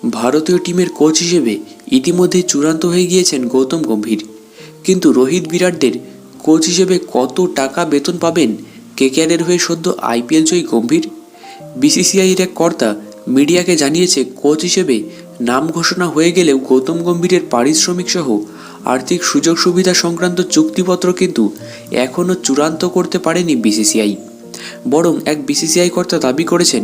ভারতীয় টিমের কোচ হিসেবে ইতিমধ্যেই চূড়ান্ত হয়ে গিয়েছেন গৌতম গম্ভীর। কিন্তু রোহিত বিরাটদের কোচ হিসেবে কত টাকা বেতন পাবেন কেকেআরের হয়ে সদ্য আইপিএল জয়ী গম্ভীর? বিসিসিআইয়ের এক কর্তা মিডিয়াকে জানিয়েছে, কোচ হিসেবে নাম ঘোষণা হয়ে গেলেও গৌতম গম্ভীরের পারিশ্রমিক সহ আর্থিক সুযোগ সুবিধা সংক্রান্ত চুক্তিপত্র কিন্তু এখনও চূড়ান্ত করতে পারেনি বিসিসিআই। বরং এক বিসিসিআই কর্তা দাবি করেছেন,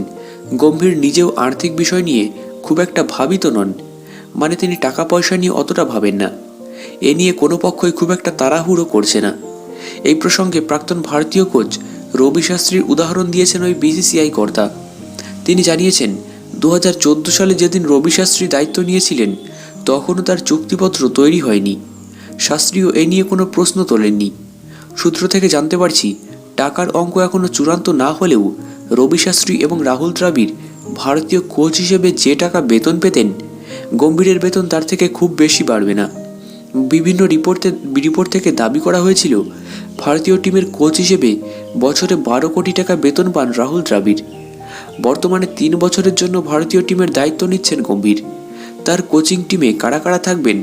গম্ভীর নিজেও আর্থিক বিষয় নিয়ে খুব একটা ভাবিত নন, মানে তিনি টাকা পয়সা নিয়ে অতটা ভাবেন না। এ নিয়ে কোনো পক্ষই খুব একটা তাড়াহুড়ো করছে না। এই প্রসঙ্গে প্রাক্তন ভারতীয় কোচ রবি শাস্ত্রীর উদাহরণ দিয়েছেন ওই বিসিসিআই কর্তা। তিনি জানিয়েছেন, 2014 সালে যেদিন রবি শাস্ত্রী দায়িত্ব নিয়েছিলেন তখনও তার চুক্তিপত্র তৈরি হয়নি। শাস্ত্রীও এ নিয়ে কোনো প্রশ্ন তোলেননি। সূত্র থেকে জানতে পারছি, টাকার অঙ্ক এখনও চূড়ান্ত না হলেও রবি শাস্ত্রী এবং রাহুল দ্রাবিড় ভারতীয় কোচ হিসেবে যে টাকা বেতন পেতেন, গম্ভীরের বেতন তার থেকে খুব বেশি বাড়বে না। বিভিন্ন রিপোর্ট থেকে দাবি করা হয়েছিল, ভারতীয় টিমের কোচ হিসেবে বছরে 12 কোটি টাকা বেতন পান রাহুল দ্রাবিড়। বর্তমানে 3 বছরের জন্য ভারতীয় টিমের দায়িত্ব নিচ্ছেন গম্ভীর। তার কোচিং টিমে কারা কারা থাকবেন,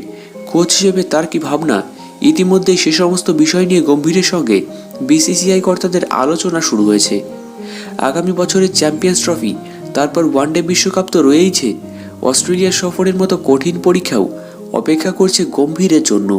কোচ হিসেবে তার কি ভাবনা, ইতিমধ্যেই সে সমস্ত বিষয় নিয়ে গম্ভীরের সঙ্গে বিসিসিআই কর্তাদের আলোচনা শুরু হয়েছে। আগামী বছরের চ্যাম্পিয়ন্স ট্রফি, তারপর ওয়ানডে বিশ্বকাপ তো রয়েইছে। অস্ট্রেলিয়া সফরের মতো কঠিন পরীক্ষাও অপেক্ষা করছে গম্ভীরের জন্য।